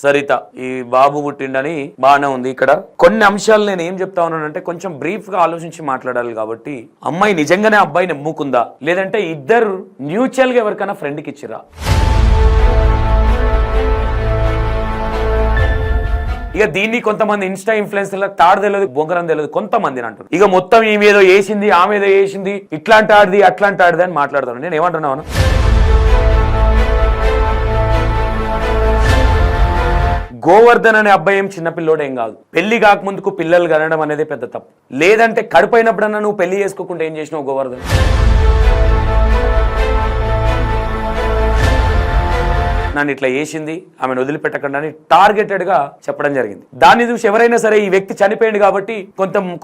సరిత ఈ బాబు పుట్టిండని బాగానే ఉంది. ఇక్కడ కొన్ని అంశాలు నేను ఏం చెప్తా ఉన్నానంటే కొంచెం బ్రీఫ్ గా ఆలోచించి మాట్లాడాలి. కాబట్టి అమ్మాయి నిజంగానే అబ్బాయిని నమ్ముకుందా, లేదంటే ఇద్దరు మ్యూచువల్ గా ఎవరికైనా ఫ్రెండ్ కి ఇచ్చిరా? ఇక దీన్ని కొంతమంది ఇన్స్టా ఇన్ఫ్లుయెన్సర్లకు తాడు తెలియదు, బొంగరం తెలియదు కొంతమంది అంటారు. ఇక మొత్తం ఈమెదో వేసింది, ఆమెదో వేసింది, ఇట్లాంటి ఆడిది అట్లాంటి ఆడిది అని మాట్లాడతాను. నేను ఏమంటున్నాను, గోవర్ధన్ అనే అబ్బాయి ఏం చిన్నపిల్లోడేం కాదు. పెళ్లి కాకముందుకు పిల్లలు కనడం అనేది పెద్ద తప్పు. లేదంటే కడుపైనప్పుడన్నా నువ్వు పెళ్లి చేసుకోకుండా ఏం చేసినావు గోవర్ధన్? నన్ను ఇట్లా చేసింది, ఆమెను వదిలిపెట్టకుండా అని టార్గెటెడ్ గా చెప్పడం జరిగింది. దాన్ని చూసి ఎవరైనా సరే ఈ వ్యక్తి చనిపోయింది కాబట్టి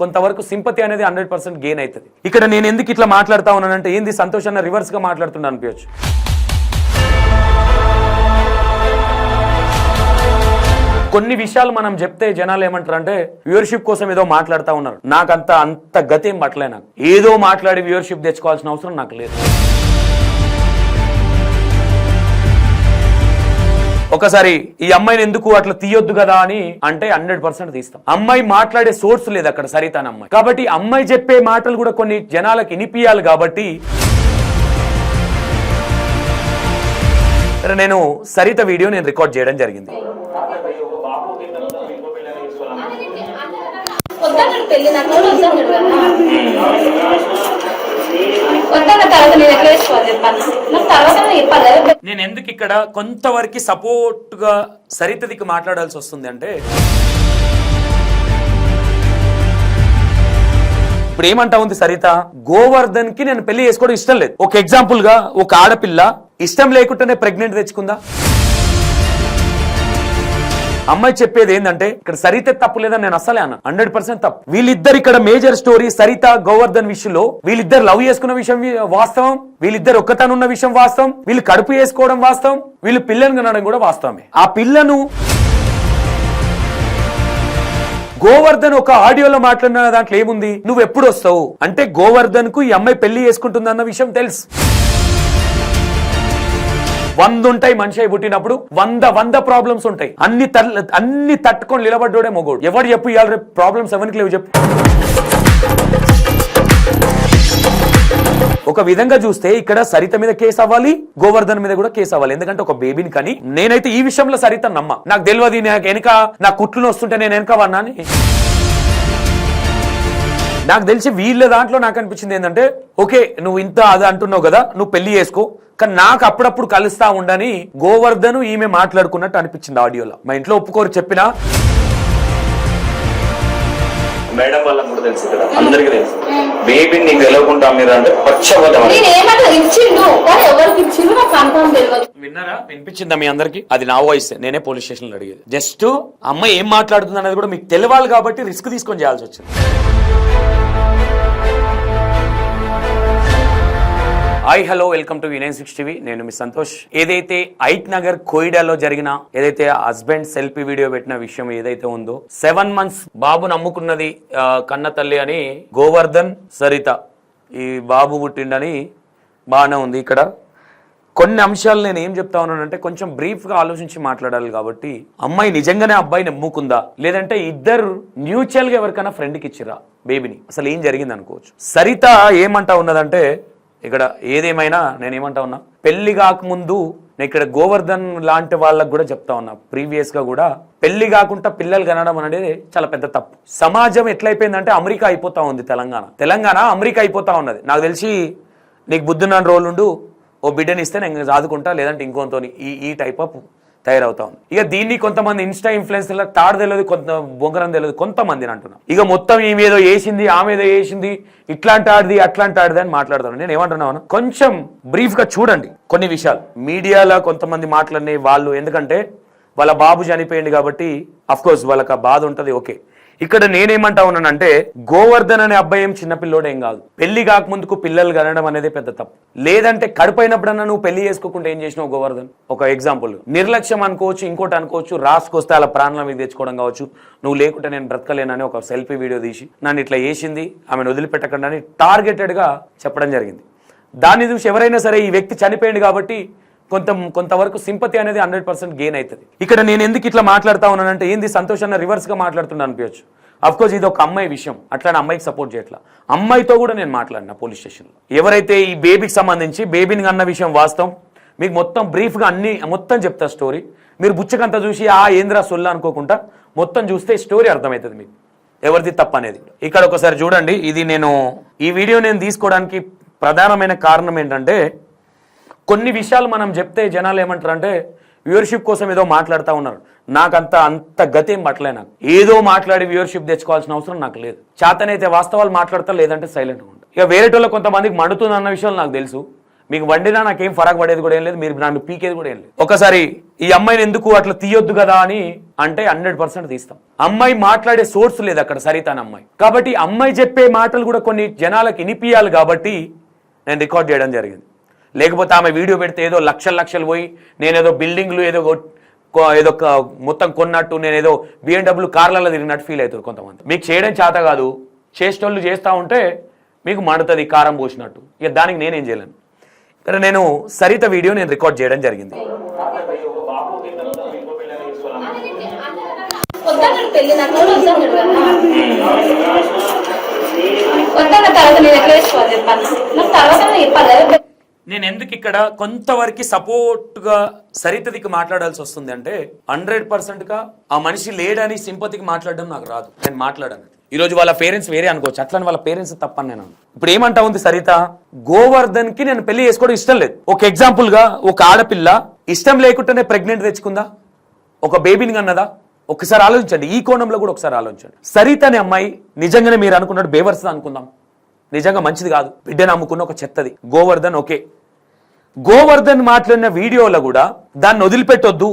కొంతవరకు సింపతి అనేది 100% గెయిన్ అవుతుంది. ఇక్కడ నేను ఎందుకు ఇట్లా మాట్లాడుతా ఉన్నానంటే ఏంది సంతోషాన్ని రివర్స్ గా మాట్లాడుతున్నా అనిపించచ్చు. కొన్ని విషయాలు మనం చెప్తే జనాలు ఏమంటారు అంటే వ్యూవర్షిప్ కోసం ఏదో మాట్లాడుతూ ఉన్నారు. అంత గతేం పట్టలే. నాకు ఏదో మాట్లాడి వ్యూవర్షిప్ తెచ్చుకోవాల్సిన అవసరం నాకు లేదు. ఒకసారి ఈ అమ్మాయిని ఎందుకు అట్లా తీయొద్దు కదా అని అంటే 100% తీస్తాం. అమ్మాయి మాట్లాడే సోర్స్ లేదు అక్కడ, సరిత అనే అమ్మాయి. కాబట్టి అమ్మాయి చెప్పే మాటలు కూడా కొన్ని జనాలకు వినిపియాలి. కాబట్టి నేను సరిత వీడియో రికార్డ్ చేయడం జరిగింది. నేను ఎందుకు ఇక్కడ కొంతవరకు సపోర్ట్ గా సరితదికి మాట్లాడాల్సి వస్తుంది అంటే, ఇప్పుడు ఏమంటా ఉంది సరిత, గోవర్ధన్ కి నేను పెళ్లి చేసుకోవడం ఇష్టం లేదు. ఒక ఎగ్జాంపుల్ గా ఒక ఆడపిల్ల ఇష్టం లేకుండానే ప్రెగ్నెంట్ తెచ్చుకుందా? అమ్మాయి చెప్పేది ఏంటంటే ఇక్కడ సరిత తప్పు లేదని నేను అసలే అన్నా. 100% తప్పు. వీళ్ళిద్దరు ఇక్కడ మేజర్ స్టోరీ సరిత గోవర్ధన్ విషయంలో వీళ్ళిద్దరు లవ్ చేసుకున్న విషయం వాస్తవం, వీళ్ళిద్దరు ఒక్కతనున్న విషయం వాస్తవం, వీళ్ళు కడుపు వేసుకోవడం వాస్తవం, వీళ్ళు పిల్లని కనడం కూడా వాస్తవమే. ఆ పిల్లను గోవర్ధన్ ఒక ఆడియోలో మాట్లాడిన దాంట్లో ఏముంది, నువ్వు ఎప్పుడు వస్తావు అంటే గోవర్ధన్ కు ఈ అమ్మాయి పెళ్లి చేసుకుంటుందన్న విషయం తెలుసు. 100 ఉంటాయి. మనిషి అయి పుట్టినప్పుడు 100 ప్రాబ్లమ్స్ ఉంటాయి. అన్ని తట్టుకొని నిలబడ్డోడే మొగోడు. ఎవరు చెప్పు ఇవాళ రేపు ప్రాబ్లమ్స్ ఎవరికి లేవు చెప్పు. ఒక విధంగా చూస్తే ఇక్కడ సరిత మీద కేసు అవ్వాలి, గోవర్ధన్ మీద కూడా కేసు అవ్వాలి. ఎందుకంటే ఒక బేబీని కానీ నేనైతే ఈ విషయంలో సరిత నమ్మ. నాకు తెలియదు, నాకు వెనక నా కుట్లు వస్తుంటే నేను వెనక వన్నా అని. నాకు తెలిసి వీళ్ళ దాంట్లో నాకు అనిపించింది ఏంటంటే, ఓకే నువ్వు ఇంత అది అంటున్నావు కదా, నువ్వు పెళ్లి చేసుకో, కానీ నాకు అప్పుడప్పుడు కలుస్తా ఉండని గోవర్ధన్ ఈమె మాట్లాడుకున్నట్టు అనిపించింది ఆడియోలో. మా ఇంట్లో ఒప్పుకోరు చెప్పినా. మేడం వాళ్ళకి కూడా తెలుసు కదా, అందరికీ తెలుసు. బేబీని నీకు తెలియకుండా మీరు అంటే విన్నారా? వినిపించిందా మీ అందరికి? అది నా వాయిస్. నేనే పోలీస్ స్టేషన్ లో అడిగేది. జస్ట్ అమ్మాయి ఏం మాట్లాడుతుంది అనేది కూడా మీకు తెలియాలి కాబట్టి రిస్క్ తీసుకొని చేయాల్సి వచ్చింది. Hi hello, welcome to V96 TV. నేను మీ సంతోష్. ఏదైతే ఐట్ నగర్ కోయిడాలో జరిగిన ఏదైతే హస్బెండ్ సెల్ఫీ వీడియో పెట్టిన విషయం ఏదైతే ఉందో, 7 months బాబు నమ్ముకున్నది కన్న తల్లి అని గోవర్ధన్ సరిత ఈ బాబు పుట్టిండని బాగానే ఉంది. ఇక్కడ కొన్ని అంశాలు నేను ఏం చెప్తా ఉన్నానంటే కొంచెం బ్రీఫ్ గా ఆలోచించి మాట్లాడాలి. కాబట్టి అమ్మాయి నిజంగానే అబ్బాయిని నమ్ముకుందా, లేదంటే ఇద్దరు మ్యూచువల్ గా ఎవరికైనా ఫ్రెండ్ కి ఇచ్చిరా బేబీని? అసలు ఏం జరిగింది అనుకోవచ్చు. సరిత ఏమంటా ఉన్నదంటే, ఇక్కడ ఏదేమైనా నేనేమంటా ఉన్నా, పెళ్లి కాకముందు నేను ఇక్కడ గోవర్ధన్ లాంటి వాళ్ళకు కూడా చెప్తా ఉన్నా, ప్రీవియస్ గా కూడా పెళ్లి కాకుండా పిల్లలు కనడం అనేది చాలా పెద్ద తప్పు. సమాజం ఎట్లయిపోయిందంటే అమెరికా అయిపోతా ఉంది. తెలంగాణ అమెరికా అయిపోతా ఉన్నది. నాకు తెలిసి నీకు బుద్ధున్న రోజులుండు, ఓ బిడ్డని ఇస్తే నేను చదువుకుంటా, లేదంటే ఇంకొంతో ఈ టైప్ ఆఫ్ తయారవుతా ఉంది. ఇక దీన్ని కొంతమంది ఇన్స్టా ఇన్ఫ్లుయెన్సర్లకు తాడు తెలియదు, బొంగరం తెలియదు కొంతమంది అంటున్నా. ఇక మొత్తం ఈమెదో వేసింది, ఆమెదో వేసింది, ఇట్లాంటి ఆడిది అట్లాంటి ఆడిది అని మాట్లాడతాను. నేను ఏమంటున్నాను, కొంచెం బ్రీఫ్ గా చూడండి కొన్ని విషయాలు. మీడియాలో కొంతమంది మాట్లాడిన వాళ్ళు, ఎందుకంటే వాళ్ళ బాబు చనిపోయింది కాబట్టి అఫ్ కోర్స్ వాళ్ళకి ఆ బాధ ఉంటది. ఓకే, ఇక్కడ నేనేమంటా ఉన్నానంటే గోవర్ధన్ అనే అబ్బాయి ఏం చిన్నపిల్లోడేం కాదు. పెళ్లి కాకముందుకు పిల్లలు కనడం అనేది పెద్ద తప్పు. లేదంటే కడుపైనప్పుడన్నా నువ్వు పెళ్లి చేసుకోకుండా ఏం చేసినావు గోవర్ధన్? ఒక ఎగ్జాంపుల్, నిర్లక్ష్యం అనుకోవచ్చు, ఇంకోటి అనుకోవచ్చు, రాసుకొస్తే అలా ప్రాణాల మీద తెచ్చుకోవడం కావచ్చు. నువ్వు లేకుంటే నేను బ్రతకలేనని ఒక సెల్ఫీ వీడియో తీసి నన్ను ఇట్లా చేసింది, ఆమెను వదిలిపెట్టకుండా అని టార్గెటెడ్ గా చెప్పడం జరిగింది. దాన్ని చూసి ఎవరైనా సరే ఈ వ్యక్తి చనిపోయింది కాబట్టి కొంతవరకు సింపతి అనేది 100% గెయిన్ అవుతుంది. ఇక్కడ నేను ఎందుకు ఇట్లా మాట్లాడుతా ఉన్నానంటే ఏంది సంతోషాన్ని రివర్స్గా మాట్లాడుతున్నా అనిపించచ్చు. అఫ్కోర్స్ ఇది ఒక అమ్మాయి విషయం, అట్లానే అమ్మాయికి సపోర్ట్ చేయట్లా. అమ్మాయితో కూడా నేను మాట్లాడినా పోలీస్ స్టేషన్లో. ఎవరైతే ఈ బేబీకి సంబంధించి బేబీని అన్న విషయం వాస్తవం, మీకు మొత్తం బ్రీఫ్గా మొత్తం చెప్తా స్టోరీ. మీరు బుచ్చకంతా చూసి ఏంద్రా సొల్లా అనుకోకుండా మొత్తం చూస్తే స్టోరీ అర్థమవుతుంది మీకు ఎవరిది తప్పు అనేది. ఇక్కడ ఒకసారి చూడండి. ఇది ఈ వీడియో నేను తీసుకోవడానికి ప్రధానమైన కారణం ఏంటంటే కొన్ని విషయాలు మనం చెప్తే జనాలు ఏమంటారు అంటే వ్యూవర్షిప్ కోసం ఏదో మాట్లాడుతూ ఉన్నారు. అంత గతి ఏం పట్టలే. నాకు ఏదో మాట్లాడి వ్యూవర్షిప్ తెచ్చుకోవాల్సిన అవసరం నాకు లేదు. చేతనైతే వాస్తవాలు మాట్లాడతా, లేదంటే సైలెంట్గా ఉంటా. ఇక వేరేటోళ్ళ కొంతమందికి మండుతుంది అన్న విషయం నాకు తెలుసు. మీకు వండినా నాకేం ఫరక్ పడేది కూడా ఏం లేదు, మీరు నన్ను పీకేది కూడా ఏం లేదు. ఒకసారి ఈ అమ్మాయిని ఎందుకు అట్లా తీయొద్దు కదా అని అంటే 100% తీస్తాం. అమ్మాయి మాట్లాడే సోర్స్ లేదు అక్కడ సరిత అనే అమ్మాయి. కాబట్టి అమ్మాయి చెప్పే మాటలు కూడా కొన్ని జనాలకు వినిపియాలి కాబట్టి నేను రికార్డ్ చేయడం జరిగింది. లేకపోతే ఆమె వీడియో పెడితే ఏదో లక్షలు పోయి నేనేదో బిల్డింగ్లు ఏదో మొత్తం కొన్నట్టు, నేనేదో BMW కార్లలో తిరిగినట్టు ఫీల్ అవుతారు కొంతమంది. మీకు చేయడం చేత కాదు, చేసేటోళ్ళు చేస్తూ ఉంటే మీకు మండుతుంది కారం పోసినట్టు. ఇక దానికి నేనేం చేయలేను. ఇక్కడ నేను సరిత వీడియో రికార్డ్ చేయడం జరిగింది. నేను ఎందుకు ఇక్కడ కొంతవరకు సపోర్ట్గా సరితదికి మాట్లాడాల్సి వస్తుంది అంటే 100%గా ఆ మనిషి లేడని సింపతికి మాట్లాడడం నాకు రాదు. నేను మాట్లాడాను. ఈరోజు వాళ్ళ పేరెంట్స్ వేరే అనుకోవచ్చు, అట్లని వాళ్ళ పేరెంట్స్ తప్పని నేను. ఇప్పుడు ఏమంటా ఉంది సరిత, గోవర్ధన్ కి నేను పెళ్లి చేసుకోవడం ఇష్టం లేదు. ఒక ఎగ్జాంపుల్ గా ఒక ఆడపిల్ల ఇష్టం లేకుండానే ప్రెగ్నెంట్ తెచ్చుకుందా, ఒక బేబీని కన్నదా? ఒకసారి ఆలోచించండి. ఈ కోణంలో కూడా ఒకసారి ఆలోచించండి. సరిత అనే అమ్మాయి నిజంగానే మీరు అనుకున్నట్టు బేవర్స్ అనుకుందాం, నిజంగా మంచిది కాదు, బిడ్డను అమ్ముకున్న ఒక చెత్తది. గోవర్ధన్ ఓకే, గోవర్ధన్ మాట్లాడిన వీడియోలో కూడా దాన్ని వదిలిపెట్టొద్దు,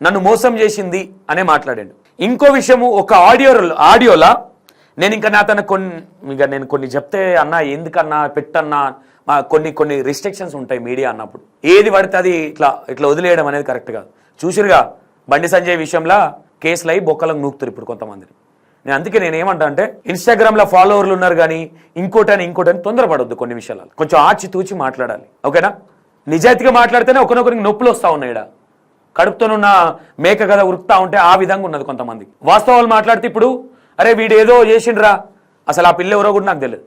నన్ను మోసం చేసింది అనే మాట్లాడాడు. ఇంకో విషయము, ఒక ఆడియోలా నేను ఇంకా నేను కొన్ని చెప్తే అన్నా ఎందుకన్నా పెట్టన్నా కొన్ని రిస్ట్రిక్షన్స్ ఉంటాయి మీడియా అన్నప్పుడు. ఏది పడితే అది ఇట్లా వదిలేయడం అనేది కరెక్ట్ కాదు. చూసిరుగా బండి సంజయ్ విషయంలో కేసులు అయి బొక్కలకు నూకుతారు ఇప్పుడు కొంతమందిని. అందుకే నేను ఏమంటా అంటే ఇన్స్టాగ్రామ్లో ఫాలోవర్లు ఉన్నారు కానీ ఇంకోటని తొందరపడొద్దు. కొన్ని విషయాలు కొంచెం ఆచితూచి మాట్లాడాలి, ఓకేనా? నిజాయితీగా మాట్లాడితేనే ఒకరినొకరికి నొప్పులు వస్తూ ఉన్నాయి. ఇక్కడ కడుపుతోనున్న మేక కదా ఉరుకుతా ఉంటే ఆ విధంగా ఉన్నది కొంతమంది. వాస్తవాలు మాట్లాడితే ఇప్పుడు అరే వీడు ఏదో చేసిండ్రా, అసలు ఆ పిల్ల ఎవరో కూడా నాకు తెలియదు.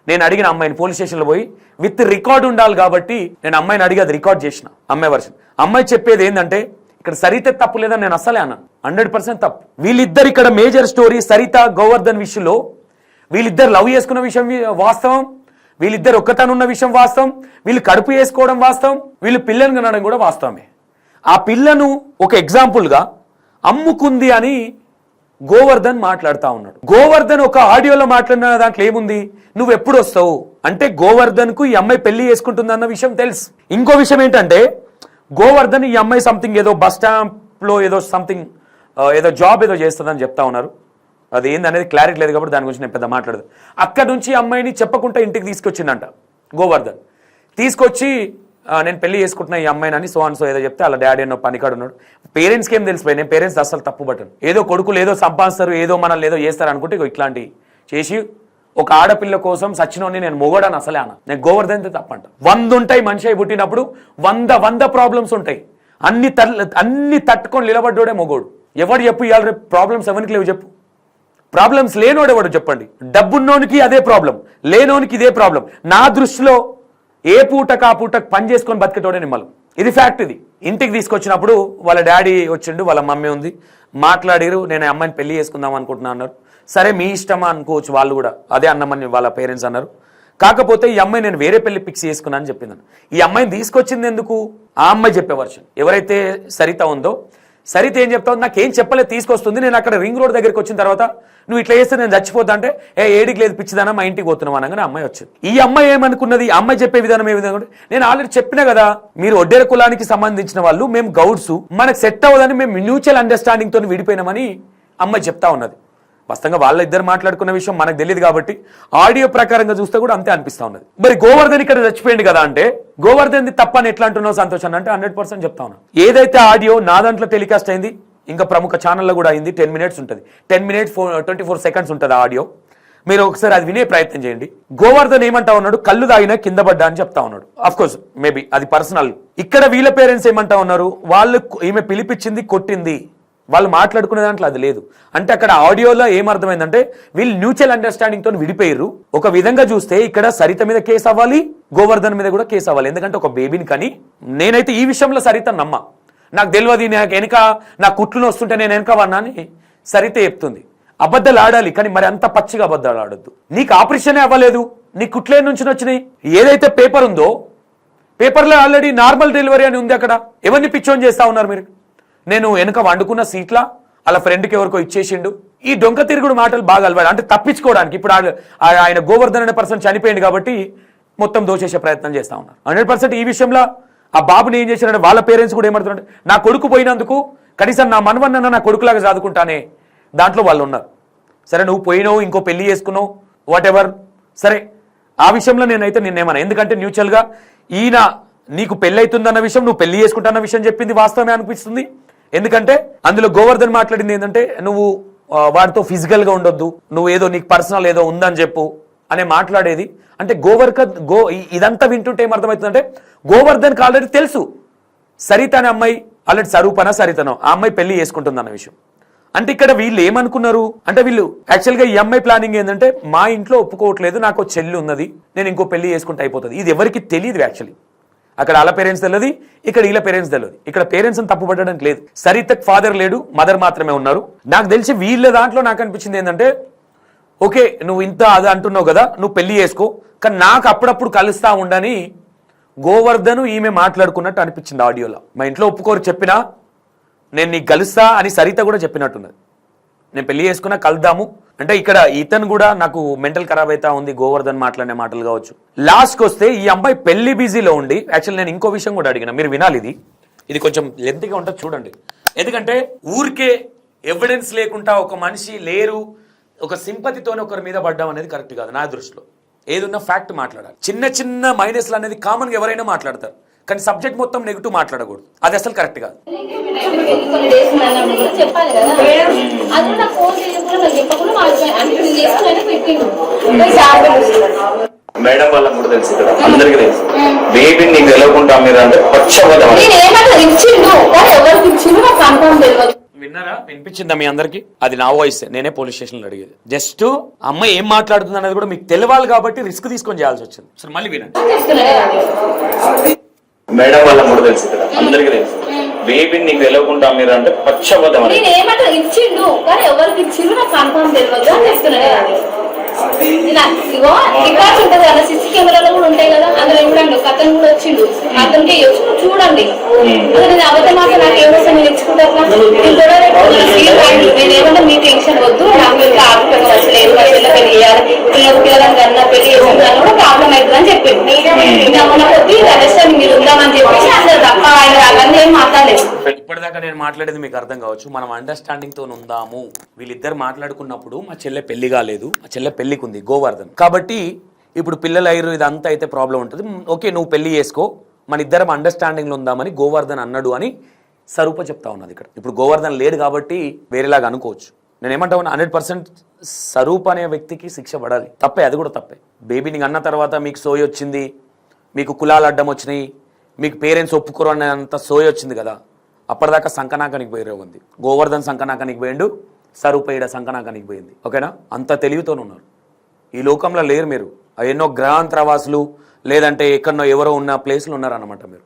నేను అడిగిన అమ్మాయిని పోలీస్ స్టేషన్లో పోయి విత్ రికార్డ్ ఉండాలి కాబట్టి నేను అమ్మాయిని అడిగి అది రికార్డ్ చేసిన. అమ్మాయి వర్షన్ అమ్మాయి చెప్పేది ఏంటంటే ఇక్కడ సరిత తప్పు లేదని నేను అస్సలే అన్నాను. 100% తప్పు. వీళ్ళిద్దరు ఇక్కడ మేజర్ స్టోరీ సరిత గోవర్ధన్ విషయంలో వీళ్ళిద్దరు లవ్ చేసుకున్న విషయం వాస్తవం, వీళ్ళిద్దరు ఒక్కతనున్న విషయం వాస్తవం, వీళ్ళు కడుపు వేసుకోవడం వాస్తవం, వీళ్ళు పిల్లని కనడం కూడా వాస్తవమే. ఆ పిల్లను ఒక ఎగ్జాంపుల్గా అమ్ముకుంది అని గోవర్ధన్ మాట్లాడుతూ ఉన్నాడు. గోవర్ధన్ ఒక ఆడియోలో మాట్లాడిన దాంట్లో ఏముంది, నువ్వు ఎప్పుడు వస్తావు అంటే గోవర్ధన్ కు ఈ అమ్మాయి పెళ్లి చేసుకుంటుంది అన్న విషయం తెలుసు. ఇంకో విషయం ఏంటంటే గోవర్ధన్ ఈ అమ్మాయి సంథింగ్ ఏదో బస్ స్టాంప్ లో ఏదో జాబ్ ఏదో చేస్తుందని చెప్తా ఉన్నారు. అది ఏందనేది క్లారిటీ లేదు కాబట్టి దాని గురించి నేను పెద్ద మాట్లాడదు. అక్కడ నుంచి అమ్మాయిని చెప్పకుండా ఇంటికి తీసుకొచ్చిందంట గోవర్ధన్. తీసుకొచ్చి నేను పెళ్లి చేసుకుంటున్నా ఈ అమ్మాయిని అని సో ఏదో చెప్తే అలా డాడీ అన్న పనికాడు ఉన్నాడు. పేరెంట్స్కి ఏం తెలిసిపోయి, నేను పేరెంట్స్ అసలు తప్పు పట్టను. ఏదో కొడుకులు ఏదో సంపాదిస్తారు, ఏదో మనల్ని ఏదో చేస్తారు అనుకుంటే ఇట్లాంటి చేసి ఒక ఆడపిల్ల కోసం సచ్చినోని నేను మొగోడని అసలే అన్న. నేను గోవర్ధన్ తప్పంట. 100 ఉంటాయి మనిషి అయి పుట్టినప్పుడు, 100 ప్రాబ్లమ్స్ ఉంటాయి. అన్ని తట్టుకొని నిలబడ్డోడే మొగోడు. ఎవడు చెప్పు ఇవాళ రేపు ప్రాబ్లమ్స్ ఎవరికి లేవు చెప్పు. ప్రాబ్లమ్స్ లేనోడు ఎవడు చెప్పండి. డబ్బున్నోనికి అదే ప్రాబ్లం, లేనోనికి ఇదే ప్రాబ్లం. నా దృష్టిలో ఏ పూటకు ఆ పూటకు పని చేసుకొని బతికేటోడే నిమ్మలం. ఇది ఫ్యాక్ట్. ఇది ఇంటికి తీసుకొచ్చినప్పుడు వాళ్ళ డాడీ వచ్చిండు, వాళ్ళ మమ్మీ ఉంది, మాట్లాడిరు. నేను అమ్మాయిని పెళ్లి చేసుకుందాం అనుకుంటున్నా అన్నారు. సరే మీ ఇష్టమా అనుకోవచ్చు, వాళ్ళు కూడా అదే అన్నమని వాళ్ళ పేరెంట్స్ అన్నారు. కాకపోతే ఈ అమ్మాయి నేను వేరే పెళ్లి ఫిక్స్ చేసుకున్నా అని చెప్పింది. ఈ అమ్మాయిని తీసుకొచ్చింది ఎందుకు, ఆ అమ్మాయి చెప్పే వర్షన్. ఎవరైతే సరిత ఉందో సరిత ఏం చెప్తావు, నాకేం చెప్పలేదు తీసుకొస్తుంది. నేను అక్కడ రింగ్ రోడ్ దగ్గరికి వచ్చిన తర్వాత నువ్వు ఇట్లా చేస్తే నేను చచ్చిపోతా అంటే ఏడికి లేదు పిచ్చిదానా మా ఇంటికి పోతున్నావు అనగానే అమ్మాయి వచ్చింది. ఈ అమ్మాయి ఏమనుకున్నది, అమ్మాయి చెప్పే విధానం ఏ విధంగా, నేను ఆల్రెడీ చెప్పినా కదా మీరు ఒడ్డెర కులానికి సంబంధించిన వాళ్ళు, మేము గౌడ్స్, మనకు సెట్ అవ్వదని మేము మ్యూచువల్ అండర్స్టాండింగ్ తో విడిపోయినామని అమ్మాయి చెప్తా ఉన్నది. వాస్తవంగా వాళ్ళిద్దరు మాట్లాడుకున్న విషయం మనకు తెలియదు కాబట్టి ఆడియో ప్రకారంగా చూస్తే కూడా అంతే అనిపిస్తా ఉన్నది. మరి గోవర్ధన్ ఇక్కడ చచ్చిపోయింది కదా అంటే గోవర్ధన్ తప్పని ఎట్లా అంటున్నావు సంతోష్ అంటే 100% చెప్తా ఉన్నా. ఏదైతే ఆడియో నా దాంట్లో టెలికాస్ట్ అయింది, ఇంకా ప్రముఖ ఛానల్లో కూడా అయింది, 10 minutes ఉంటుంది, 10 minutes 24 seconds ఉంటుంది ఆడియో. మీరు ఒకసారి అది వినే ప్రయత్నం చేయండి. గోవర్ధన్ ఏమంటా ఉన్నాడు, కళ్ళు తాగినా కింద పడ్డా అని చెప్తా ఉన్నాడు. అఫ్ కోర్స్ మేబీ అది పర్సనల్. ఇక్కడ వీళ్ళ పేరెంట్స్ ఏమంటా ఉన్నారు, వాళ్ళు ఈమె పిలిపించింది కొట్టింది, వాళ్ళు మాట్లాడుకునే దాంట్లో అది లేదు. అంటే అక్కడ ఆడియోలో ఏమర్థమైందంటే వీళ్ళు మ్యూచువల్ అండర్స్టాండింగ్ తో విడిపోయారు. ఒక విధంగా చూస్తే ఇక్కడ సరిత మీద కేసు అవ్వాలి, గోవర్ధన్ మీద కూడా కేసు అవ్వాలి. ఎందుకంటే ఒక బేబీని కానీ నేనైతే ఈ విషయంలో సరిత నమ్మ, నాకు తెలియదు, నాకు వెనక నా కుట్లును వస్తుంటే నేను వెనక వన్నా అని సరిత చెప్తుంది. అబద్ధాలు ఆడాలి కానీ మరి అంత పచ్చిగా అబద్ధాలు ఆడొద్దు. నీకు ఆపరేషనే అవ్వలేదు, నీ కుట్లే నుంచి వచ్చినాయి. ఏదైతే పేపర్ ఉందో పేపర్లో ఆల్రెడీ నార్మల్ డెలివరీ అని ఉంది. అక్కడ ఎవరిని పిచ్చోని చేస్తా ఉన్నారు మీరు? నేను వెనుక వండుకున్న సీట్లా అలా ఫ్రెండ్కి ఎవరికో ఇచ్చేసిండు. ఈ డొంక తిరుగుడు మాటలు బాగా అలవాడు, అంటే తప్పించుకోవడానికి. ఇప్పుడు ఆయన గోవర్ధన్ అనే పర్సన్ చనిపోయింది కాబట్టి మొత్తం దోచేసే ప్రయత్నం చేస్తా ఉన్నారు. 100% ఈ విషయంలో ఆ బాబుని ఏం చేశారంటే వాళ్ళ పేరెంట్స్ కూడా ఏమంటున్నారు, నా కొడుకు పోయినందుకు కనీసం నా మనవన్న నా కొడుకులాగా చదువుకుంటానే దాంట్లో వాళ్ళు ఉన్నారు. సరే నువ్వు పోయినావు, ఇంకో పెళ్లి చేసుకున్నావు, వాట్ ఎవర్, సరే ఆ విషయంలో నేనైతే నిన్నేమన్నా. ఎందుకంటే న్యూచువల్గా ఈయన నీకు పెళ్లి అవుతుందన్న విషయం, నువ్వు పెళ్లి చేసుకుంటాన్న విషయం చెప్పింది వాస్తవమే అనిపిస్తుంది. ఎందుకంటే అందులో గోవర్ధన్ మాట్లాడింది ఏంటంటే నువ్వు వాడితో ఫిజికల్ గా ఉండొద్దు, నువ్వు ఏదో నీకు పర్సనల్ ఏదో ఉందని చెప్పు అనే మాట్లాడేది. అంటే ఇదంతా వింటుంటే ఏమర్థమవుతుందంటే గోవర్ధన్కి ఆల్రెడీ తెలుసు సరిత అనే అమ్మాయి ఆల్రెడీ స్వరూపనా సరితనో ఆ అమ్మాయి పెళ్లి చేసుకుంటుంది అన్న విషయం. అంటే ఇక్కడ వీళ్ళు ఏమనుకున్నారు అంటే వీళ్ళు యాక్చువల్గా ఈ అమ్మాయి ప్లానింగ్ ఏంటంటే మా ఇంట్లో ఒప్పుకోవట్లేదు, నాకు చెల్లి ఉన్నది, నేను ఇంకో పెళ్లి చేసుకుంటే అయిపోతుంది. ఇది ఎవరికి తెలియదు యాక్చువల్లీ. అక్కడ వాళ్ళ పేరెంట్స్ తెలియదు, ఇక్కడ వీళ్ళ పేరెంట్స్ తెలియదు. ఇక్కడ పేరెంట్స్ అని తప్పు పట్టడానికి లేదు. సరితకు ఫాదర్ లేడు, మదర్ మాత్రమే ఉన్నారు. నాకు తెలిసి వీళ్ళ దాంట్లో నాకు అనిపించింది ఏంటంటే ఓకే నువ్వు ఇంత అది అంటున్నావు కదా, నువ్వు పెళ్లి చేసుకో, కానీ నాకు అప్పుడప్పుడు కలుస్తా ఉండని గోవర్ధన్ ఈమె మాట్లాడుకున్నట్టు అనిపించింది ఆడియోలో. మా ఇంట్లో ఒప్పుకోరు చెప్పినా నేను నీకు కలుస్తా అని సరిత కూడా చెప్పినట్టున్నది. నేను పెళ్లి చేసుకున్నా కలుద్దాము అంటే ఇక్కడ ఇతను కూడా నాకు మెంటల్ ఖరాబ్ అవుతా ఉంది గోవర్ధన్ మాట్లాడే మాటలు కావచ్చు. లాస్ట్కి వస్తే ఈ అమ్మాయి పెళ్లి బిజీలో ఉండి యాక్చువల్ నేను ఇంకో విషయం కూడా అడిగిన, మీరు వినాలి, ఇది కొంచెం లెంత్గా ఉంటుంది చూడండి. ఎందుకంటే ఊరికే ఎవిడెన్స్ లేకుండా ఒక మనిషి లేరు ఒక సింపతితోనే ఒకరి మీద పడ్డం అనేది కరెక్ట్ కాదు నా దృష్టిలో. ఏదున్నా ఫ్యాక్ట్ మాట్లాడాలి. చిన్న చిన్న మైనస్లు అనేది కామన్గా ఎవరైనా మాట్లాడతారు, కానీ సబ్జెక్ట్ మొత్తం నెగిటివ్ మాట్లాడకూడదు, అది అసలు కరెక్ట్ కాదు. మేడం వాళ్ళకి కూడా తెలుసు కదా, అందరికీ తెలుసు. బేబీని నీకు తెలియకుండా మీరు అంటే విన్నారా? వినిపించిందా మీ అందరికి? అది నా వాయిస్, నేనే పోలీస్ స్టేషన్ లో అడిగేది. జస్ట్ అమ్మాయి ఏం మాట్లాడుతుంది అనేది కూడా మీకు తెలియాలి కాబట్టి రిస్క్ తీసుకొని చేయాల్సి వచ్చింది. సరే మళ్ళీ వినండి. మేడం వాళ్ళకి కూడా తెలుసు కదా, అందరికీ తెలుసు. బేబీని నీకు తెలియకుండా మీరు అంటే పచ్చబద్ధం అని ఇచ్చిండు కానీ ఎవరికి ఇచ్చిండు నాకు కన్ఫర్మ్ తెలియదు అని చెప్తున్నాడు. రికార్డ్స్ ఉంటది కదా, సిసి కెమెరాలో కూడా ఉంటాయి కదా, అందులో చూడండి ఒక అతను కూడా వచ్చిండు, అతనికి చూడండి. అసలు నేను అబద్ధం మాట నాకు ఏమొస్తా నేను ఇచ్చుకుంటా, నేను ఏమన్నా మీ టెన్షన్ వద్దు, నాకు ఇంకా ఆర్థికంగా వచ్చలేదు, పిల్లలు పెళ్లి చేయాలి, పిల్లలను కన్నా పెళ్లి చేసుకుంటాను కూడా ప్రాబ్లం అవుతుంది అని చెప్పింది. ఇంకా మొన్న కొద్ది అండర్స్టాండింగ్ మీరు ఉందామని చెప్పేసి అసలు తప్ప ఆయన అవన్నీ ఏం మాట్లాడలేదు. ఇప్పటిదాకా నేను మాట్లాడేది మీకు అర్థం కావచ్చు. మనం అండర్స్టాండింగ్ తో ఉందాము. వీళ్ళిద్దరు మాట్లాడుకున్నప్పుడు మా చెల్లె పెళ్లి కాలేదు, మా చెల్లె పెళ్లికి ఉంది గోవర్ధన్, కాబట్టి ఇప్పుడు పిల్లలు అయ్యారు, ఇదంతా అయితే ప్రాబ్లం ఉంటుంది. ఓకే నువ్వు పెళ్లి చేసుకో, మన ఇద్దరం అండర్స్టాండింగ్ లో ఉందామని గోవర్ధన్ అన్నాడు అని స్వరూప చెప్తా ఉన్నది ఇక్కడ. ఇప్పుడు గోవర్ధన్ లేడు కాబట్టి వేరేలాగా అనుకోవచ్చు. నేను ఏమంటా ఉన్నా 100% స్వరూప అనే వ్యక్తికి శిక్ష పడాలి. తప్పే, అది కూడా తప్పే. బేబీని అన్న తర్వాత మీకు సోయి వచ్చింది, మీకు కులాలు అడ్డం వచ్చినాయి, మీకు పేరెంట్స్ ఒప్పుకోరు అనేంత సోయి వచ్చింది కదా, అప్పటిదాకా సంకనాకానికి పోయే ఉంది. గోవర్ధన్ సంకనాకానికి పోయిండు, స్వరూప ఈడ సంకనాకానికి పోయింది. ఓకేనా? అంత తెలివితోనున్నారు ఈ లోకంలో లేరు మీరు. ఎన్నో గ్రహాంతరవాసులు లేదంటే ఎక్కడనో ఎవరో ఉన్న ప్లేస్లు ఉన్నారన్నమాట మీరు.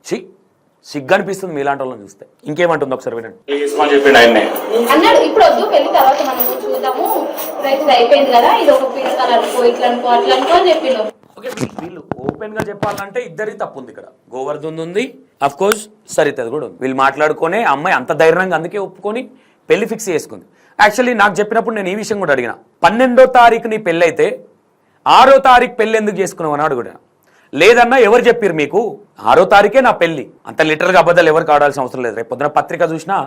సిగ్గు అనిపిస్తుంది మీలాంటి వాళ్ళని చూస్తే. ఇంకేమంటుంది ఒకసారి వినండి. అన్నాడు ఇప్పుడు వద్దు పెళ్లి తర్వాత మనం చూద్దాము, రైతు అయిపోయింది కదా, ఇది ఒక పీస్ అనుకో ఇట్లా అనుకో అట్లా అనుకో అని చెప్పిండు. వీళ్ళు ఓపెన్ గా చెప్పాలంటే ఇద్దరి తప్పు ఉంది ఇక్కడ. గోవర్ధన్ ఉంది, అఫ్ కోర్స్ సరితది కూడా ఉంది. వీళ్ళు మాట్లాడుకునే అమ్మాయి అంత ధైర్యంగా అందుకే ఒప్పుకొని పెళ్లి ఫిక్స్ చేసుకుంది. యాక్చువల్లీ నాకు చెప్పినప్పుడు నేను ఈ విషయం కూడా అడిగిన, 12వ తారీఖు నీ పెళ్ళి అయితే 6వ తారీఖు పెళ్లి ఎందుకు చేసుకున్నావు అని అడుగుడా. లేదన్నా ఎవరు చెప్పారు మీకు, 6వ తారీఖే నా పెళ్లి, అంత లిటరల్గా అబద్ధాలు ఎవరికి ఆడాల్సిన అవసరం లేదు. రేపు పొద్దున పత్రిక చూసినా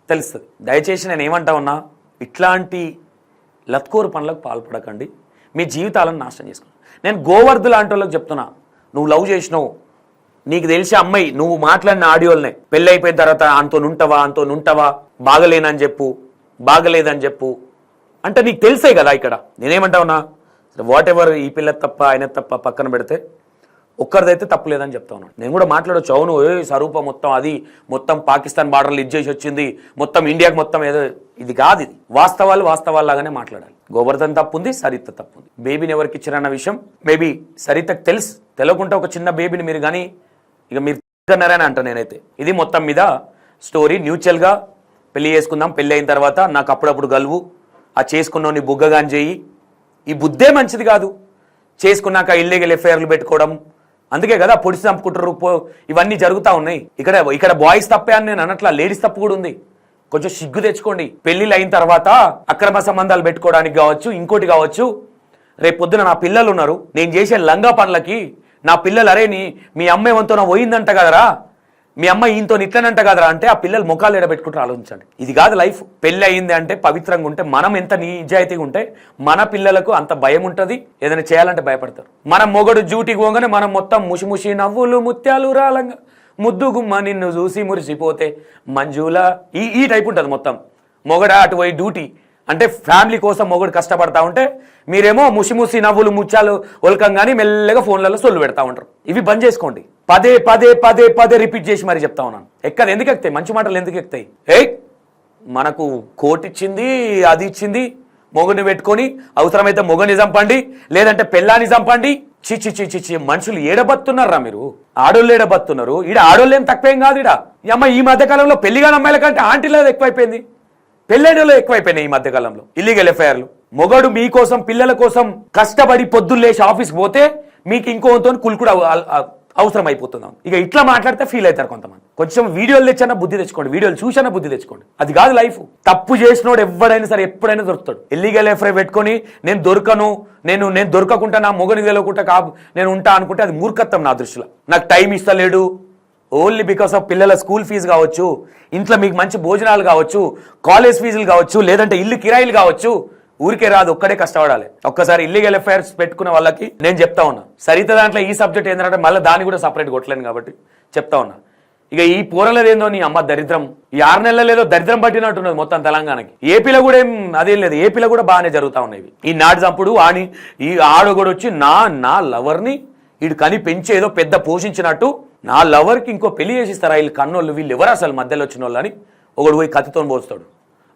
తెలుస్తుంది. దయచేసి నేను ఏమంటా ఉన్నా, ఇట్లాంటి లత్కోరు పనులకు పాల్పడకండి, మీ జీవితాలను నాశనం చేసుకోండి. నేను గోవర్ధన్ లాంటి వాళ్ళకి చెప్తున్నా, నువ్వు లవ్ చేసినావు, నీకు తెలిసే అమ్మాయి, నువ్వు మాట్లాడిన ఆడియోలనే పెళ్ళి అయిపోయిన తర్వాత అంతో నుంటవా బాగలేనని చెప్పు, బాగలేదని చెప్పు, అంటే నీకు తెలిసే కదా ఇక్కడ నేనేమంటా ఉన్నా వాట్ ఎవర్ ఈ పిల్ల తప్ప ఆయన తప్ప పక్కన పెడితే ఒక్కరిదైతే తప్పు లేదని చెప్తా ఉన్నాను. నేను కూడా మాట్లాడొచ్చు, అవును స్వరూప మొత్తం అది మొత్తం పాకిస్తాన్ బార్డర్లు ఇది చేసి వచ్చింది, మొత్తం ఇండియాకి మొత్తం ఏదో ఇది కాదు. ఇది వాస్తవాలు లాగానే మాట్లాడాలి. గోవర్ధన్ తప్పు ఉంది, సరిత తప్పు ఉంది. బేబీని ఎవరికి ఇచ్చారన్న విషయం మేబీ సరితకు తెలియకుండా ఒక చిన్న బేబీని మీరు కానీ ఇక మీరు అన్నారని అంట. నేనైతే ఇది మొత్తం మీద స్టోరీ న్యూట్రల్గా పెళ్లి చేసుకుందాం, పెళ్లి అయిన తర్వాత నాకు అప్పుడప్పుడు గలువు, ఆ చేసుకున్నోని బుగ్గగాని చేయి, ఈ బుద్ధే మంచిది కాదు. చేసుకున్నాక ఇల్లీగల్ ఎఫ్ఐఆర్లు పెట్టుకోవడం, అందుకే కదా పొడిచి చంపుకుంటారు, ఇవన్నీ జరుగుతూ ఉన్నాయి. ఇక్కడ బాయ్స్ తప్పే అని నేను అనట్లా, లేడీస్ తప్పు కూడా ఉంది. కొంచెం సిగ్గు తెచ్చుకోండి. పెళ్లిళ్ళు అయిన తర్వాత అక్రమ సంబంధాలు పెట్టుకోవడానికి కావచ్చు, ఇంకోటి కావచ్చు. రేపు పొద్దున నా పిల్లలు ఉన్నారు, నేను చేసే లంగా పనులకి నా పిల్లలు అరే మీ అమ్మ ఏమంతో పోయిందంట కదరా, మీ అమ్మ ఈయనతో ఇట్లనంట కదరా అంటే ఆ పిల్లలు ముఖాలు ఎడబెట్టుకుంటారు. ఆలోచించండి. ఇది కాదు లైఫ్. పెళ్లి అయింది అంటే పవిత్రంగా ఉంటే, మనం ఎంత నిజాయితీగా ఉంటే మన పిల్లలకు అంత భయం ఉంటుంది. ఏదైనా చేయాలంటే భయపడతారు. మనం మొగడు డ్యూటీకి పోగానే మనం మొత్తం ముషి నవ్వులు ముత్యాలు రాలంగా ముద్దు గుమ్మ నిన్ను చూసి మురిసిపోతే మంజుల ఈ టైప్ ఉంటుంది మొత్తం. మొగడ అటు పోయి డ్యూటీ అంటే ఫ్యామిలీ కోసం మొగడు కష్టపడతా ఉంటే మీరేమో ముసి నవ్వులు ముత్యాలు ఒలకంగానే మెల్లగా ఫోన్లలో సొల్లు పెడతా ఉంటారు. ఇవి బంద్ చేసుకోండి. పదే రిపీట్ చేసి మరి చెప్తా ఉన్నాను. ఎందుకు ఎక్కుతాయి మంచి మాటలు, ఎందుకు ఎక్కుతాయి? మనకు కోర్టు ఇచ్చింది, అది ఇచ్చింది, మొగుడిని పెట్టుకొని అవసరమైతే మొగని చంపండి, లేదంటే పెళ్ళాన్ని చంపండి. చిచ్చి మనుషులు ఏడబత్తున్నారా మీరు? ఆడోళ్ళు ఏడబత్తున్నారు. ఈడ ఆడోళ్ళు ఏం తక్కువేం కాదు. ఈ మధ్యకాలంలో పెళ్లిగా అమ్మాయిల కంటే ఆంటీలో ఎక్కువైపోయింది, పెళ్ళైనలో ఎక్కువైపోయినాయి ఈ మధ్యకాలంలో ఇల్లీగల్ ఎఫ్ఐఆర్లు. మొగడు మీకోసం పిల్లల కోసం కష్టపడి పొద్దున్నేసి ఆఫీస్కి పోతే మీకు ఇంకోతో కుల్కుడు అవసరం అయిపోతున్నాం. ఇక ఇట్లా మాట్లాడితే ఫీల్ అవుతారు కొంతమంది. కొంచెం వీడియోలు తెచ్చన్నా బుద్ధి తెచ్చుకోండి, వీడియోలు చూసన్నా బుద్ధి తెచ్చుకోండి. అది కాదు లైఫ్. తప్పు చేసినోడు ఎవడైనా సరే ఎప్పుడైనా దొరుకుతాడు. ఇల్లీగల్ ఎఫ్ఐఆర్ పెట్టుకొని నేను దొరకను, నేను దొరకకుండా నా మొగని తెలియకుండా నేను ఉంటా అనుకుంటే అది మూర్ఖత్వం నా దృష్టిలో. నాకు టైం ఇస్తలేడు ఓన్లీ బికాస్ ఆఫ్ పిల్లల స్కూల్ ఫీజు కావచ్చు, ఇంట్లో మీకు మంచి భోజనాలు కావచ్చు, కాలేజ్ ఫీజులు కావచ్చు, లేదంటే ఇల్లు కిరాయిలు కావచ్చు. ఊరికే రాదు, ఒక్కడే కష్టపడాలి. ఒక్కసారి ఇల్లీగల్ ఎఫ్ఐఆర్స్ పెట్టుకున్న వాళ్ళకి నేను చెప్తా ఉన్నా. సరిత దాంట్లో ఈ సబ్జెక్ట్ ఏంటంటే మళ్ళీ దాన్ని కూడా సపరేట్ కొట్టలేను కాబట్టి చెప్తా ఉన్నా. ఇక ఈ పూరలేదేందో నీ అమ్మ దరిద్రం, ఈ 6 నెలలేదో దరిద్రం పట్టినట్టున్నది మొత్తం తెలంగాణకి. ఏపీలో కూడా ఏం అదేం లేదు, ఏపీలో కూడా బాగానే జరుగుతా ఉన్నాయి. ఈ నాటి చంపుడు ఈ ఆడు కూడా వచ్చి నా లవర్ని వీడు కని పెంచి ఏదో పెద్ద పోషించినట్టు నా లవర్కి ఇంకో పెళ్లి చేసిస్తారా వీళ్ళు కన్నోళ్ళు, వీళ్ళు ఎవరు అసలు మధ్యలో వచ్చిన వాళ్ళు అని ఒకడు పోయి కత్తితో పోస్తాడు,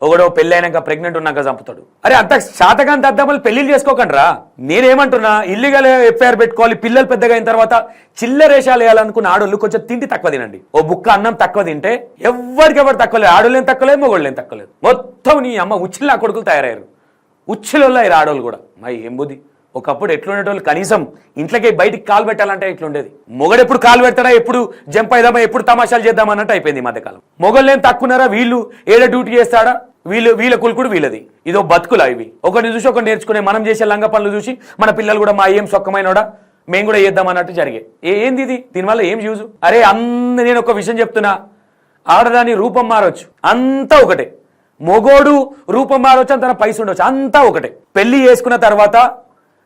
ఒకడో పెళ్లి అయినాక ప్రెగ్నెంట్ ఉన్నాక చంపుతాడు. అరే అంత శాతకాంత అద్దమ్మలు పెళ్లిళ్ళు చేసుకోకండి రా. నేనేమంటున్నా, ఇల్లీగల్ ఎఫ్ఐఆర్ పెట్టుకోవాలి, పిల్లలు పెద్దగా అయిన తర్వాత చిల్లరేషాలు వేయాలనుకున్న ఆడోళ్ళు కొంచెం తిండి తక్కువ తినండి. ఓ బుక్క అన్నం తక్కువ తింటే ఎవరికెవరు తక్కువ లేదు, ఆడోళ్ళేం తక్కువ లేదు, మొగోళ్ళేం తక్కువ లేదు. మొత్తం నీ అమ్మ ఉచ్చిలా కొడుకులు తయారయ్యారు, ఉచ్చిలో అయ్యారు ఆడోళ్ళు కూడా. మరి ఏం బుద్ధి. ఒకప్పుడు ఎట్లుండేటోళ్ళు కనీసం ఇంట్లోకి బయటికి కాలు పెట్టాలంటే ఇట్లుండేది. మొగడు ఎప్పుడు కాలు పెడతాడా, ఎప్పుడు జంప్ అయిదామా, ఎప్పుడు తమాషాలు చేద్దామన్నట్టు అయిపోయింది ఈ మధ్యకాలం. మొగళ్ళు ఏం తక్కున్నారా, వీళ్ళు ఏదో డ్యూటీ చేస్తాడా, వీళ్ళ కులుకుడు వీళ్ళది. ఇదో బతుకులా ఇవి. ఒకరిని చూసి ఒకటి నేర్చుకునే, మనం చేసే లంగ పనులు చూసి మన పిల్లలు కూడా మా ఏం సొక్కమైనోడా మేము కూడా చేద్దాం అన్నట్టు జరిగే. ఏంది ఇది, దీనివల్ల ఏం యూజ్? అరే నేను ఒక విషయం చెప్తున్నా, ఆడదాని రూపం మారవచ్చు, అంతా ఒకటే. మొగోడు రూపం మారవచ్చు, అంత పైస ఉండొచ్చు, అంతా ఒకటే. పెళ్లి చేసుకున్న తర్వాత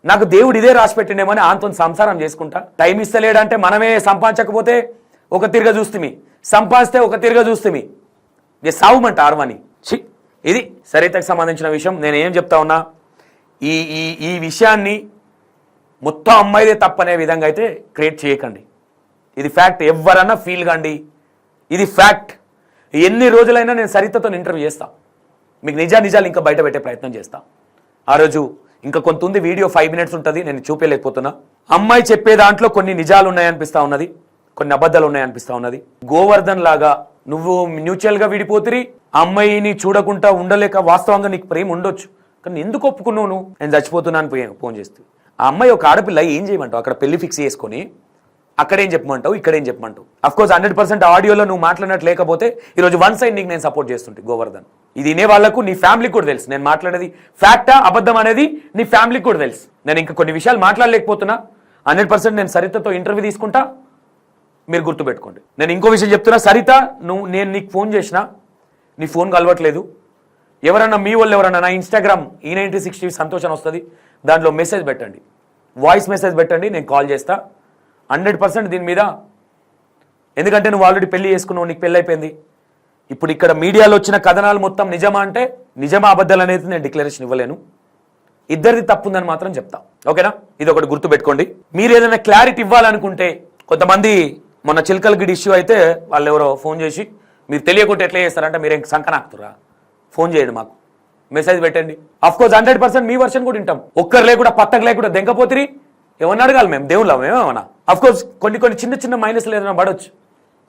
నాకు దేవుడు ఇదే రాసి పెట్టిండేమని ఆంతో సంసారం చేసుకుంటా. టైం ఇస్తలేడంటే మనమే సంపాదించకపోతే ఒక తిరగ చూస్తుమి, సంపాదిస్తే ఒక తిరగ చూస్తుమి. సావుమంట ఆర్వని. ఇది సరితకు సంబంధించిన విషయం. నేను ఏం చెప్తా ఉన్నా, ఈ విషయాన్ని మొత్తం అమ్మాయిదే తప్పనే విధంగా అయితే క్రియేట్ చేయకండి. ఇది ఫ్యాక్ట్. ఎవరన్నా ఫీల్ కండి, ఇది ఫ్యాక్ట్. ఎన్ని రోజులైనా నేను సరితతో ఇంటర్వ్యూ చేస్తా, మీకు నిజాలు ఇంకా బయట పెట్టే ప్రయత్నం చేస్తా. ఆ రోజు ఇంకా కొంత ఉంది, వీడియో 5 minutes ఉంటుంది, నేను చూపించలేకపోతున్నా. అమ్మాయి చెప్పే దాంట్లో కొన్ని నిజాలు ఉన్నాయనిపిస్తా ఉన్నది, కొన్ని అబద్ధాలు ఉన్నాయనిపిస్తా ఉన్నది. గోవర్ధన్ లాగా నువ్వు మ్యూచువల్గా విడిపోతురి, అమ్మాయిని చూడకుండా ఉండలేక వాస్తవంగా నీకు ప్రేమ ఉండొచ్చు, కానీ ఎందుకు ఒప్పుకున్నావు నువ్వు? నేను చచ్చిపోతున్నాను ఫోన్ చేస్తూ. ఆ అమ్మాయి ఒక ఆడపిల్ల ఏం చేయమంటావు? అక్కడ పెళ్లి ఫిక్స్ చేసుకొని అక్కడేం చెప్పమంటావు, ఇక్కడేం చెప్పమంటావు? అఫ్కోర్స్ 100% ఆడియోలో నువ్వు మాట్లాడినట్టు లేకపోతే ఈరోజు వన్ సైడ్ నీకు నేను సపోర్ట్ చేస్తుంటే గోవర్ధన్. ఇది వినే వాళ్ళకు, నీ ఫ్యామిలీకి కూడా తెలుసు నేను మాట్లాడేది ఫ్యాక్టా అబద్ధం అనేది, నీ ఫ్యామిలీకి కూడా తెలుసు. నేను ఇంకా కొన్ని విషయాలు మాట్లాడలేకపోతున్నా. 100% నేను సరితతో ఇంటర్వ్యూ తీసుకుంటా, మీరు గుర్తుపెట్టుకోండి. నేను ఇంకో విషయం చెప్తున్నా, సరిత నేను నీకు ఫోన్ చేసినా నీ ఫోన్ కలవట్లేదు. ఎవరన్నా మీ వాళ్ళు ఎవరన్నా నా ఇన్స్టాగ్రామ్ E9060 సంతోష్ అని వస్తుంది, దాంట్లో మెసేజ్ పెట్టండి, వాయిస్ మెసేజ్ పెట్టండి, నేను కాల్ చేస్తా 100% దీని మీద. ఎందుకంటే నువ్వు ఆల్రెడీ పెళ్లి చేసుకున్నావు, నీకు పెళ్ళి అయిపోయింది. ఇప్పుడు ఇక్కడ మీడియాలో వచ్చిన కథనాలు మొత్తం నిజమా అంటే నిజమా అబద్ధాలు అనేది నేను డిక్లరేషన్ ఇవ్వలేను. ఇద్దరిది తప్పుందని మాత్రం చెప్తా. ఓకేనా? ఇది ఒకటి గుర్తు పెట్టుకోండి. మీరు ఏదైనా క్లారిటీ ఇవ్వాలనుకుంటే, కొంతమంది మొన్న చిలకలగిడి ఇష్యూ అయితే వాళ్ళు ఎవరో ఫోన్ చేసి మీరు తెలియకుంటే ఎట్లా చేస్తారంటే మీరేం సంకనాకుతురా, ఫోన్ చేయండి, మాకు మెసేజ్ పెట్టండి. అఫ్కోర్స్ 100% మీ వర్షన్ కూడా వింటాం. ఒక్కరు లేకుండా పత్తకు లేకుండా దెంకపోతిరి ఏమన్నా అడగాలి, మేము దేవుళ్ళ మేమేమన్నా. అఫ్కోర్స్ కొన్ని చిన్న చిన్న మైనస్లు ఏదైనా పడవచ్చు,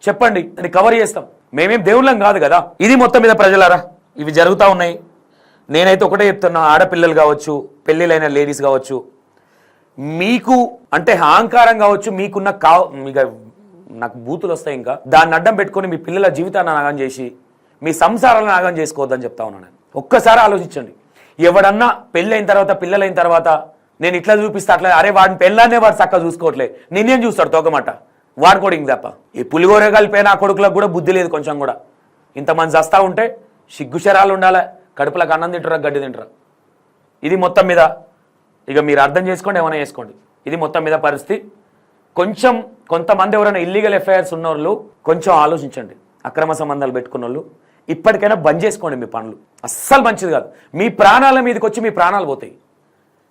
చెప్పండి, అది కవర్ చేస్తాం. మేమేం దేవుళ్ళం కాదు కదా. ఇది మొత్తం మీద ప్రజలారా ఇవి జరుగుతూ ఉన్నాయి. నేనైతే ఒకటే చెప్తున్నా, ఆడపిల్లలు కావచ్చు, పెళ్ళిళ్ళైన లేడీస్ కావచ్చు, మీకు అంటే అహంకారం కావచ్చు, మీకున్న ఇక నాకు బూతులు వస్తాయి, ఇంకా దాన్ని అడ్డం పెట్టుకొని మీ పిల్లల జీవితాన్ని నాగం చేసి మీ సంసారాలను నాగం చేసుకోవద్దని చెప్తా ఉన్నాను నేను. ఒక్కసారి ఆలోచించండి. ఎవడన్నా పెళ్ళైన తర్వాత పిల్లలైన తర్వాత నేను ఇట్లా చూపిస్తా అట్లా, అరే వాడిని పెళ్ళాన్నే వాడు చక్కగా చూసుకోవట్లే, నిన్నేం చూస్తాడు తోకమాట, వాడు కూడా ఇంక తప్ప. ఈ పులిగోర కలిపే నా కొడుకులకు కూడా బుద్ధి లేదు కొంచెం కూడా. ఇంతమంది చస్తా ఉంటే సిగ్గుశరాలు ఉండాలి, కడుపులకు అన్నం తింటారా గడ్డి తింటారా. ఇది మొత్తం మీద ఇక మీరు అర్థం చేసుకోండి, ఏమైనా చేసుకోండి. ఇది మొత్తం మీద పరిస్థితి. కొంతమంది ఎవరైనా ఇల్లీగల్ ఎఫ్ఐఆర్స్ ఉన్నోళ్ళు కొంచెం ఆలోచించండి. అక్రమ సంబంధాలు పెట్టుకున్న వాళ్ళు ఇప్పటికైనా బంద్ చేసుకోండి మీ పనులు. అస్సలు మంచిది కాదు. మీ ప్రాణాల మీదకి వచ్చి మీ ప్రాణాలు పోతాయి.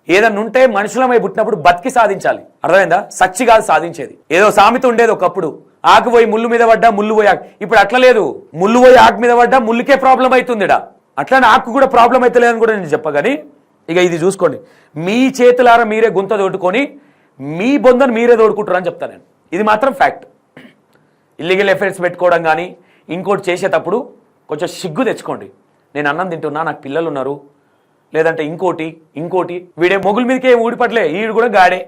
ఏదన్నా ఉంటే మనుషులమై పుట్టినప్పుడు బతికి సాధించాలి, అర్థమైందా? సచ్చి కాదు సాధించేది. ఏదో సామెత ఉండేది ఒకప్పుడు, ఆకు పోయి ముళ్ళు మీద పడ్డా ముళ్ళు పోయి ఆకు. ఇప్పుడు అట్లా లేదు, ముళ్ళు పోయి ఆకు మీద పడ్డా ముళ్ళుకే ప్రాబ్లం అవుతుందిడా. అట్లానే ఆకు కూడా ప్రాబ్లం అయితే లేదని కూడా నేను చెప్పగాని. ఇక ఇది చూసుకోండి, మీ చేతులారా మీరే గుంత తోడుకొని మీ బొందను మీరే తోడుకుంటారు అని చెప్తాను నేను. ఇది మాత్రం ఫ్యాక్ట్. ఇల్లీగల్ ఎఫైర్స్ పెట్టుకోవడం కానీ ఇంకోటి చేసేటప్పుడు కొంచెం సిగ్గు తెచ్చుకోండి. నేను అన్నం తింటున్నా, నాకు పిల్లలు ఉన్నారు, లేదంటే ఇంకోటి వీడే మొగుల మీదకే ఊడిపట్లే, ఈడు కూడా గాడే,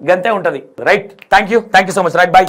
గంతే ఉంటుంది. Right, thank you so much. Right, bye.